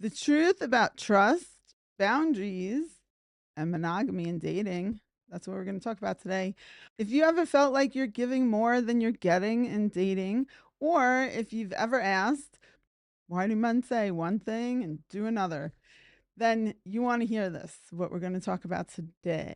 The truth about trust, boundaries, and monogamy in dating. That's what we're going to talk about today. If you ever felt like you're giving more than you're getting in dating, or if you've ever asked, why do men say one thing and do another? Then you want to hear this, what we're going to talk about today.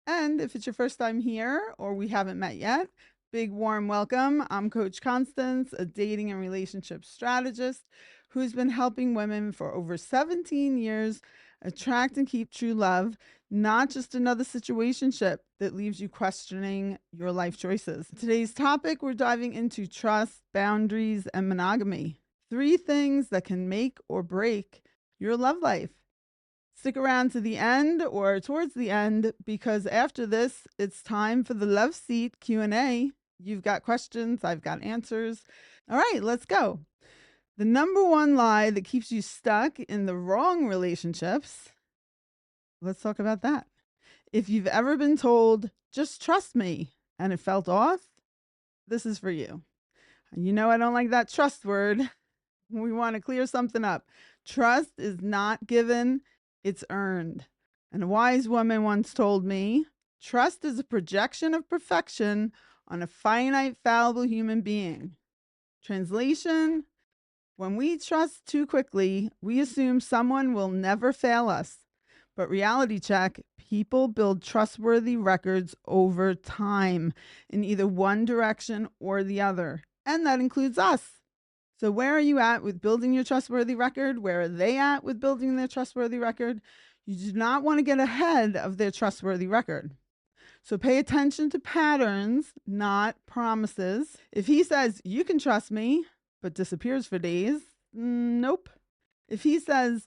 And if it's your first time here or we haven't met yet, big warm welcome. I'm Coach Constance, a dating and relationship strategist who's been helping women for over 17 years attract and keep true love, not just another situationship that leaves you questioning your life choices. Today's topic, we're diving into trust, boundaries, and monogamy. 3 things that can make or break your love life. Stick around to the end or towards the end because after this, it's time for the love seat Q&A. You've got questions, I've got answers. All right, let's go. The number one lie that keeps you stuck in the wrong relationships. Let's talk about that. If you've ever been told, just trust me, and it felt off, this is for you. You know, I don't like that trust word. We want to clear something up. Trust is not given, it's earned. And a wise woman once told me, trust is a projection of perfection on a finite, fallible human being. Translation, when we trust too quickly, we assume someone will never fail us. But reality check, people build trustworthy records over time in either one direction or the other. And that includes us. So where are you at with building your trustworthy record? Where are they at with building their trustworthy record? You do not want to get ahead of their trustworthy record. So pay attention to patterns, not promises. If he says, you can trust me, but disappears for days, nope. If he says,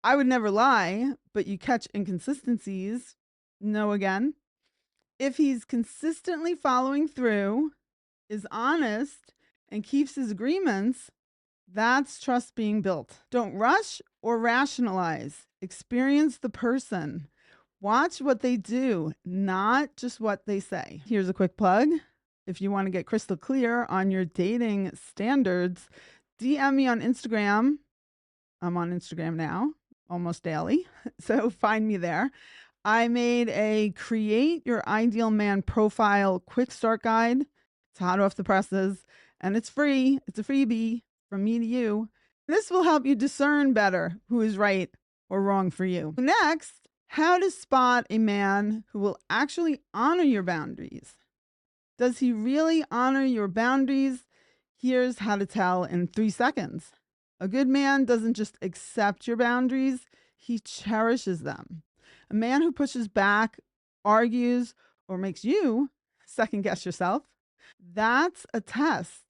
I would never lie, but you catch inconsistencies, no again. If he's consistently following through, is honest, and keeps his agreements, that's trust being built. Don't rush or rationalize. Experience the person. Watch what they do, not just what they say. Here's a quick plug. If you want to get crystal clear on your dating standards, DM me on Instagram. I'm on Instagram now, almost daily. So find me there. I made a Create Your Ideal Man Profile quick start guide. It's hot off the presses and it's free. It's a freebie from me to you. This will help you discern better who is right or wrong for you. Next, how to spot a man who will actually honor your boundaries. Does he really honor your boundaries? Here's how to tell in 3 seconds. A good man doesn't just accept your boundaries, he cherishes them. A man who pushes back, argues, or makes you second guess yourself, that's a test.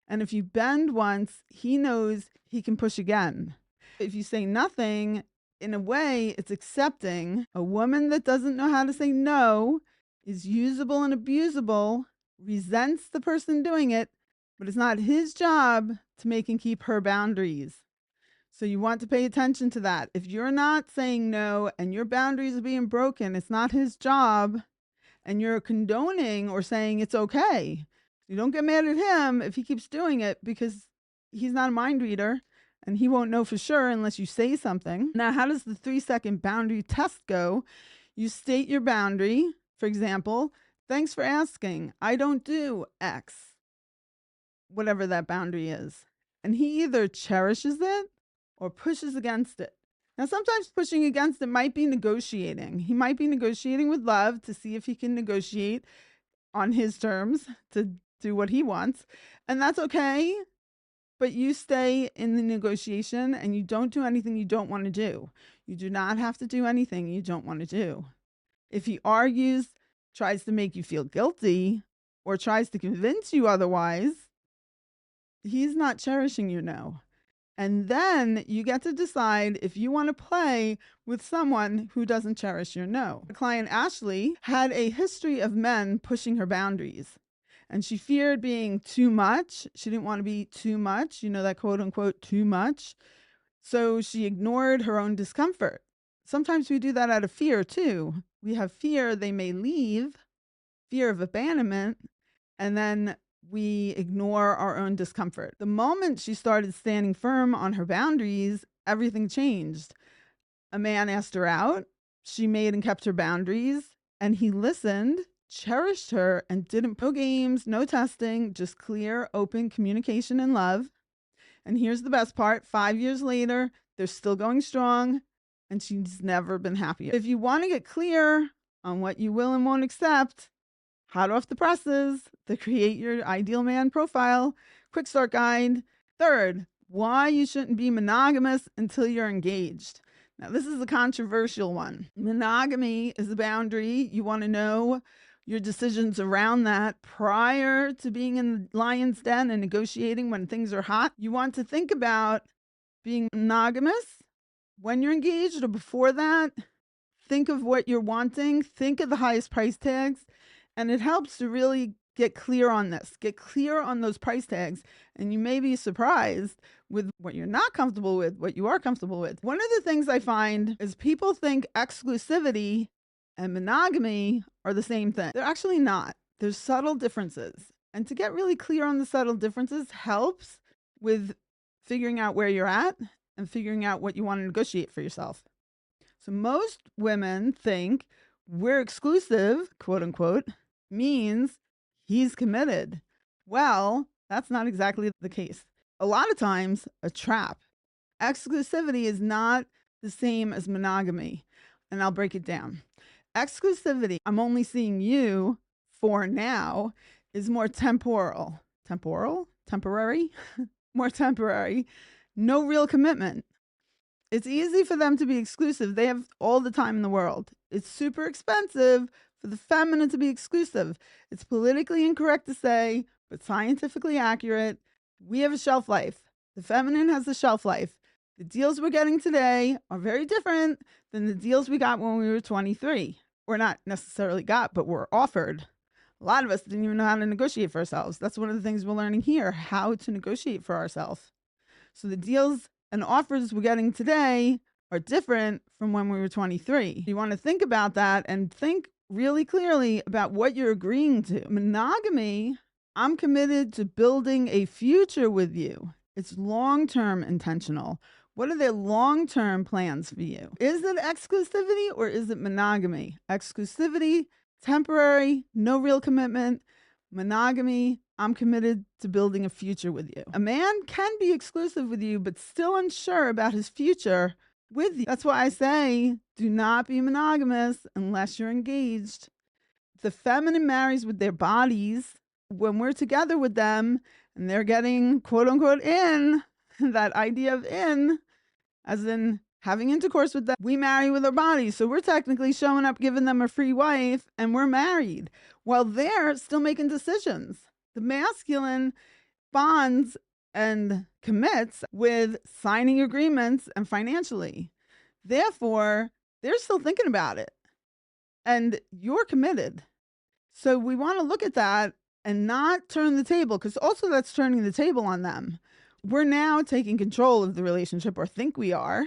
And if you bend once, he knows he can push again. If you say nothing, in a way, it's accepting. A woman that doesn't know how to say no is usable and abusable, resents the person doing it, but it's not his job to make and keep her boundaries. So you want to pay attention to that. If you're not saying no and your boundaries are being broken, it's not his job, and you're condoning or saying it's okay. You don't get mad at him if he keeps doing it because he's not a mind reader and he won't know for sure unless you say something. Now, how does the 3-second boundary test go? You state your boundary. For example, thanks for asking. I don't do X, whatever that boundary is. And he either cherishes it or pushes against it. Now, sometimes pushing against it might be negotiating. He might be negotiating with love to see if he can negotiate on his terms to do what he wants. And that's okay. But you stay in the negotiation and you don't do anything you don't want to do. You do not have to do anything you don't want to do. If he argues, tries to make you feel guilty, or tries to convince you otherwise, he's not cherishing you now. And then you get to decide if you want to play with someone who doesn't cherish your no. The client Ashley had a history of men pushing her boundaries. And she feared being too much. She didn't want to be too much, you know, that quote unquote too much. So she ignored her own discomfort. Sometimes we do that out of fear too. We have fear they may leave, fear of abandonment, and then we ignore our own discomfort. The moment she started standing firm on her boundaries everything changed. A man asked her out. She made and kept her boundaries, and he listened, cherished her, and didn't no games, no testing, just clear, open communication and love. And here's the best part: 5 years later, they're still going strong, and she's never been happier. If you want to get clear on what you will and won't accept, hot off the presses, the Create Your Ideal Man profile, quick start guide. Third, why you shouldn't be monogamous until you're engaged. Now, this is a controversial one. Monogamy is a boundary. You want to know your decisions around that prior to being in the lion's den and negotiating when things are hot. You want to think about being monogamous when you're engaged or before that. Think of what you're wanting. Think of the highest price tags. And it helps to really get clear on this. Get clear on those price tags. And you may be surprised with what you're not comfortable with, what you are comfortable with. One of the things I find is people think exclusivity and monogamy are the same thing. They're actually not. There's subtle differences. And to get really clear on the subtle differences helps with figuring out where you're at and figuring out what you want to negotiate for yourself. So most women think we're exclusive, quote unquote, means he's committed. Well, that's not exactly the case. A lot of times, a trap. Exclusivity is not the same as monogamy. And I'll break it down. Exclusivity, I'm only seeing you for now, is more temporal. Temporary? More temporary. No real commitment. It's easy for them to be exclusive. They have all the time in the world. It's super expensive for the feminine to be exclusive. It's politically incorrect to say, but scientifically accurate. We have a shelf life. The feminine has a shelf life. The deals we're getting today are very different than the deals we got when we were 23. We're not necessarily got, but we're offered. A lot of us didn't even know how to negotiate for ourselves. That's one of the things we're learning here, how to negotiate for ourselves. So the deals and offers we're getting today are different from when we were 23. You want to think about that and think really clearly about what you're agreeing to. Monogamy, I'm committed to building a future with you. It's long-term intentional. What are their long-term plans for you? Is it exclusivity or is it monogamy? Exclusivity, temporary, no real commitment. Monogamy, I'm committed to building a future with you. A man can be exclusive with you, but still unsure about his future with you. That's why I say, do not be monogamous unless you're engaged. The feminine marries with their bodies. When we're together with them and they're getting quote unquote in, that idea of in, as in having intercourse with them, we marry with our bodies. So we're technically showing up, giving them a free wife, and we're married while they're still making decisions. The masculine bonds and commits with signing agreements and financially. Therefore, they're still thinking about it and you're committed. So we want to look at that and not turn the table, because also that's turning the table on them. We're now taking control of the relationship, or think we are.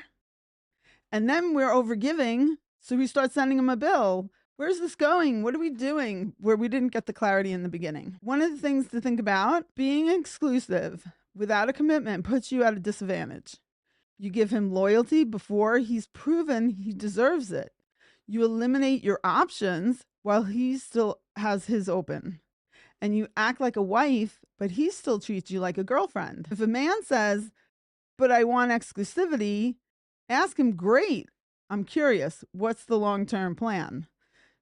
And then we're overgiving. So we start sending them a bill. Where's this going? What are we doing? Where we didn't get the clarity in the beginning. One of the things to think about, being exclusive without a commitment puts you at a disadvantage. You give him loyalty before he's proven he deserves it. You eliminate your options while he still has his open. And you act like a wife, but he still treats you like a girlfriend. If a man says, but I want exclusivity, ask him, great, I'm curious, what's the long-term plan?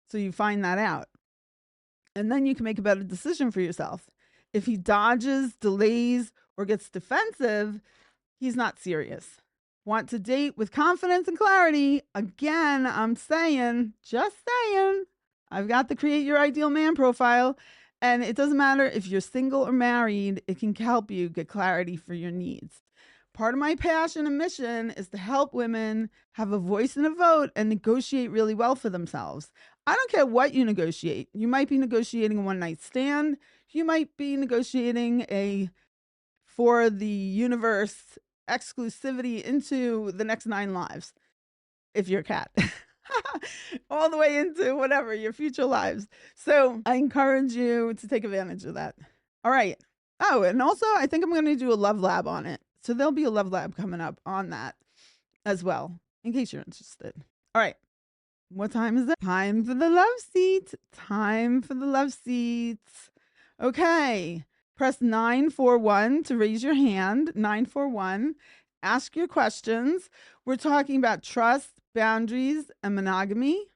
So you find that out. And then you can make a better decision for yourself. If he dodges, delays, or gets defensive, he's not serious. Want to date with confidence and clarity? Again, I'm saying, just saying, I've got the Create Your Ideal Man profile. And it doesn't matter if you're single or married, it can help you get clarity for your needs. Part of my passion and mission is to help women have a voice and a vote and negotiate really well for themselves. I don't care what you negotiate. You might be negotiating a one-night stand. You might be negotiating a for the universe exclusivity into the next 9 lives, if you're a cat. All the way into whatever, your future lives. So I encourage you to take advantage of that. All right. Oh, and also I think I'm going to do a love lab on it. So there'll be a love lab coming up on that. as well, in case you're interested. All right. What time is it? Time for the love seat. Time for the love seats. Okay. Press 941 to raise your hand. 941. Ask your questions. We're talking about trust, boundaries, and monogamy.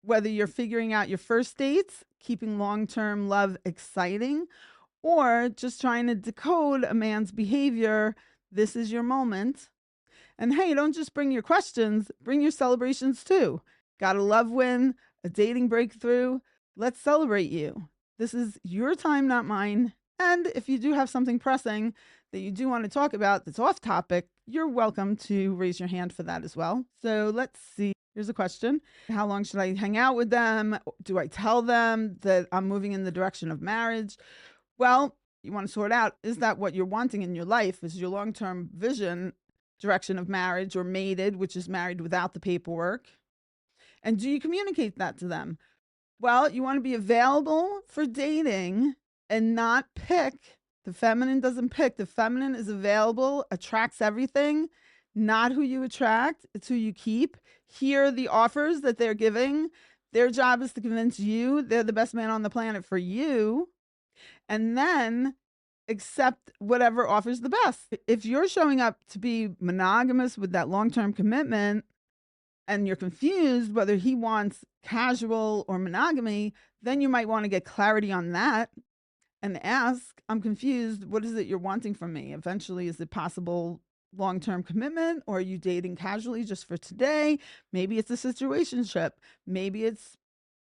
Whether you're figuring out your first dates, keeping long term love exciting, or just trying to decode a man's behavior, this is your moment. And hey, don't just bring your questions, bring your celebrations too. Got a love win, a dating breakthrough? Let's celebrate you. This is your time, not mine. And if you do have something pressing that you do want to talk about that's off topic, you're welcome to raise your hand for that as well. So let's see. Here's a question. How long should I hang out with them? Do I tell them that I'm moving in the direction of marriage? Well, you want to sort out, is that what you're wanting in your life? Is your long term vision direction of marriage, or mated, which is married without the paperwork? And do you communicate that to them? Well, you want to be available for dating and not pick. The feminine doesn't pick. The feminine is available, attracts everything, not who you attract, it's who you keep. Hear the offers that they're giving. Their job is to convince you they're the best man on the planet for you. And then accept whatever offers the best. If you're showing up to be monogamous with that long term commitment and you're confused whether he wants casual or monogamy, then you might want to get clarity on that and ask, I'm confused. What is it you're wanting from me? Eventually, is it possible long term commitment, or are you dating casually just for today? Maybe it's a situationship. Maybe it's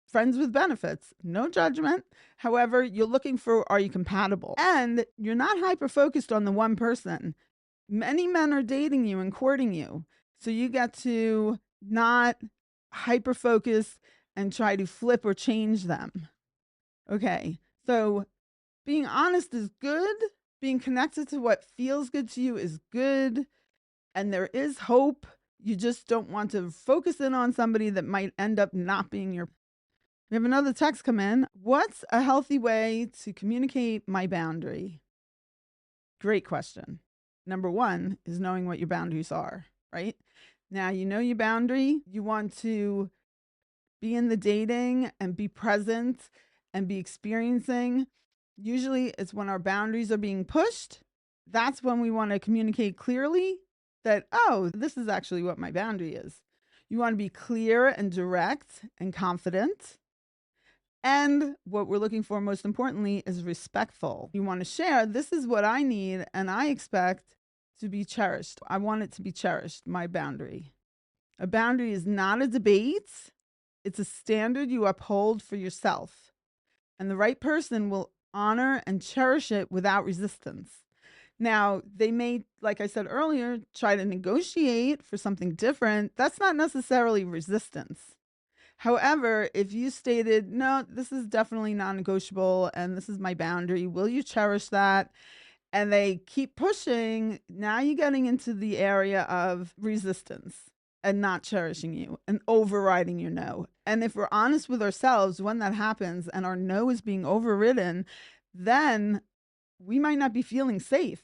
friends with benefits, no judgment. However, you're looking for, are you compatible? And you're not hyper focused on the one person. Many men are dating you and courting you. So you get to not hyper focus and try to flip or change them. Okay. So being honest is good. Being connected to what feels good to you is good. And there is hope. You just don't want to focus in on somebody that might end up not being your. We have another text come in. What's a healthy way to communicate my boundary? Great question. Number one is knowing what your boundaries are, right? Now, you know your boundary. You want to be in the dating and be present and be experiencing. Usually it's when our boundaries are being pushed. That's when we want to communicate clearly that, oh, this is actually what my boundary is. You want to be clear and direct and confident. And what we're looking for, most importantly, is respectful. You want to share, this is what I need, and I expect to be cherished. I want it to be cherished, my boundary. A boundary is not a debate, it's a standard you uphold for yourself. And the right person will honor and cherish it without resistance. Now, they may, like I said earlier, try to negotiate for something different. That's not necessarily resistance. However, if you stated, no, this is definitely non negotiable and this is my boundary, will you cherish that? And they keep pushing, now you're getting into the area of resistance and not cherishing you and overriding your no. And if we're honest with ourselves, when that happens and our no is being overridden, then we might not be feeling safe.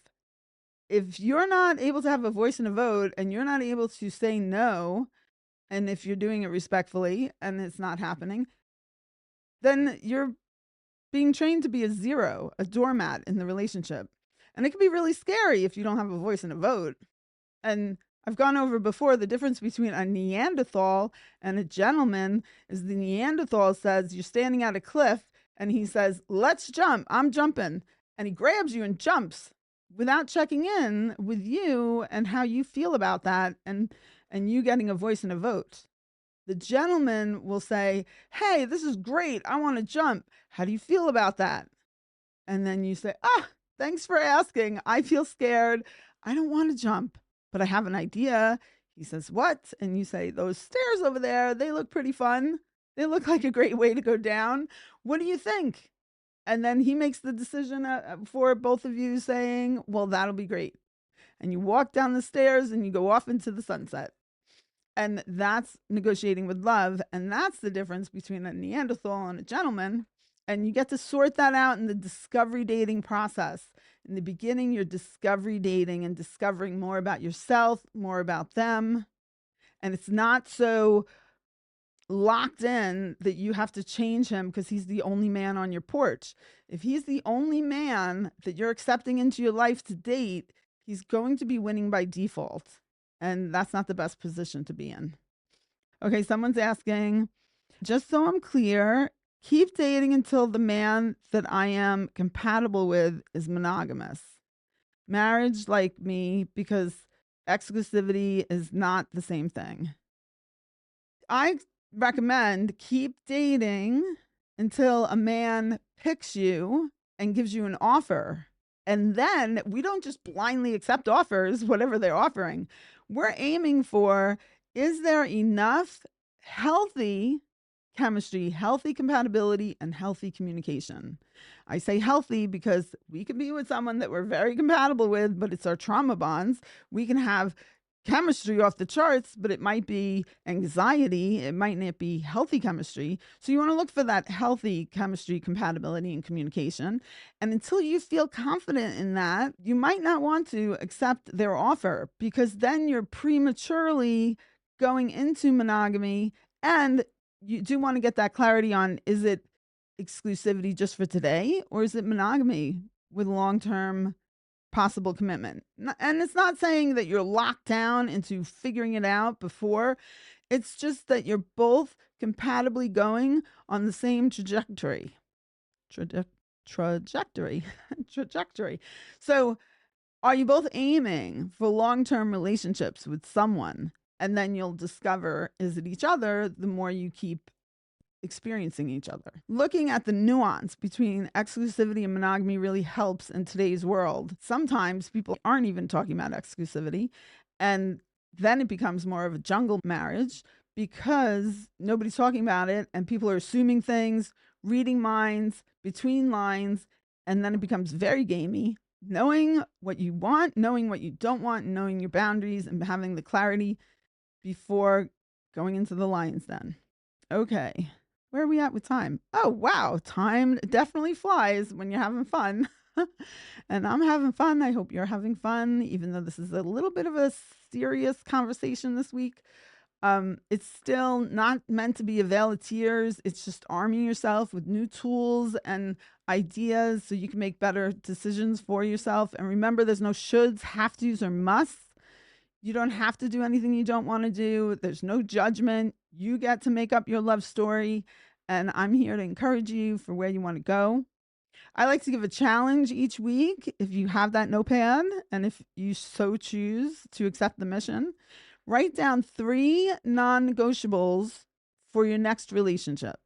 If you're not able to have a voice and a vote and you're not able to say no, and if you're doing it respectfully and it's not happening, then you're being trained to be a zero, a doormat in the relationship. And it can be really scary if you don't have a voice and a vote. And I've gone over before the difference between a Neanderthal and a gentleman is the Neanderthal says you're standing at a cliff and he says, let's jump. I'm jumping. And he grabs you and jumps without checking in with you and how you feel about that and you getting a voice and a vote. The gentleman will say, hey, this is great. I want to jump. How do you feel about that? And then you say, thanks for asking. I feel scared. I don't want to jump, but I have an idea. He says, what? And you say, those stairs over there, they look pretty fun. They look like a great way to go down. What do you think? And then he makes the decision for both of you saying, well, that'll be great. And you walk down the stairs and you go off into the sunset. And that's negotiating with love. And that's the difference between a Neanderthal and a gentleman. And you get to sort that out in the discovery dating process. In the beginning, you're discovery dating and discovering more about yourself, more about them. And it's not so locked in that you have to change him because he's the only man on your porch. If he's the only man that you're accepting into your life to date, he's going to be winning by default. And that's not the best position to be in. Okay, someone's asking, just so I'm clear, keep dating until the man that I am compatible with is monogamous. Marriage like me because exclusivity is not the same thing. I recommend keep dating until a man picks you and gives you an offer. And then we don't just blindly accept offers, whatever they're offering. We're aiming for, is there enough healthy chemistry, healthy compatibility, and healthy communication? I say healthy because we can be with someone that we're very compatible with, but it's our trauma bonds. We can have chemistry off the charts, but it might be anxiety. It might not be healthy chemistry. So you want to look for that healthy chemistry, compatibility, and communication. And until you feel confident in that, you might not want to accept their offer because then you're prematurely going into monogamy. And you do want to get that clarity on, is it exclusivity just for today or is it monogamy with long-term possible commitment? And it's not saying that you're locked down into figuring it out before. It's just that you're both compatibly going on the same trajectory. Trajectory. Trajectory. So, are you both aiming for long-term relationships with someone? And then you'll discover, is it each other the more you keep experiencing each other. Looking at the nuance between exclusivity and monogamy really helps in today's world. Sometimes people aren't even talking about exclusivity, and then it becomes more of a jungle marriage because nobody's talking about it and people are assuming things, reading minds, between lines, and then it becomes very gamey. Knowing what you want, knowing what you don't want, knowing your boundaries, and having the clarity before going into the lion's den. Okay. Where are we at with time? Oh, wow. Time definitely flies when you're having fun. And I'm having fun. I hope you're having fun, even though this is a little bit of a serious conversation this week. It's still not meant to be a veil of tears. It's just arming yourself with new tools and ideas so you can make better decisions for yourself. And remember, there's no shoulds, have tos, or musts. You don't have to do anything you don't want to do. There's no judgment. You get to make up your love story. And I'm here to encourage you for where you want to go. I like to give a challenge each week if you have that notepad and if you so choose to accept the mission. Write down 3 non-negotiables for your next relationship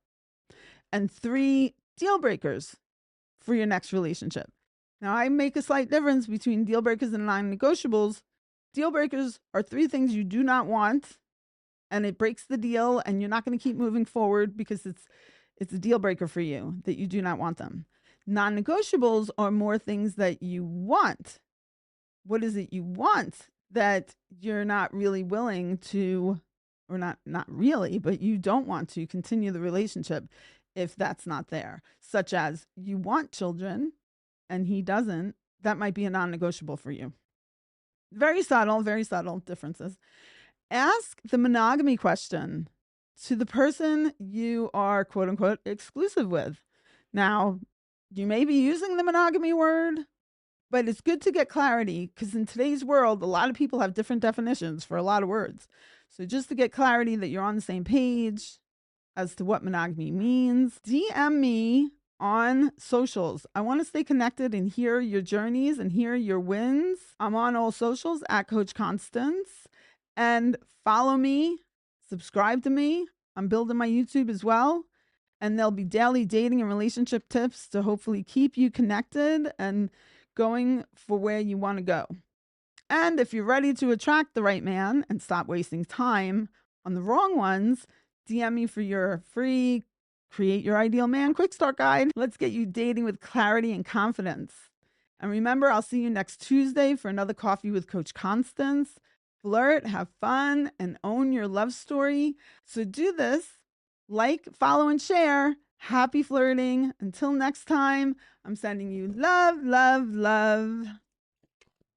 and 3 deal breakers for your next relationship. Now, I make a slight difference between deal breakers and non-negotiables. Deal breakers are 3 things you do not want, and it breaks the deal, and you're not going to keep moving forward because it's a deal breaker for you that you do not want them. Non-negotiables are more things that you want. What is it you want that you're not really willing to, or not really, but you don't want to continue the relationship if that's not there? Such as you want children and he doesn't. That might be a non-negotiable for you. Very subtle differences. Ask the monogamy question to the person you are quote unquote exclusive with. Now, you may be using the monogamy word, but it's good to get clarity because in today's world, a lot of people have different definitions for a lot of words. So just to get clarity that you're on the same page as to what monogamy means, DM me on socials. I want to stay connected and hear your journeys and hear your wins. I'm on all socials at Coach Constance, and follow me, subscribe to me. I'm building my YouTube as well. And there'll be daily dating and relationship tips to hopefully keep you connected and going for where you want to go. And if you're ready to attract the right man and stop wasting time on the wrong ones, DM me for your free Create Your Ideal Man Quick Start Guide. Let's get you dating with clarity and confidence. And remember, I'll see you next Tuesday for another Coffee with Coach Constance. Flirt, have fun, and own your love story. So do this. Like, follow, and share. Happy flirting. Until next time, I'm sending you love, love, love.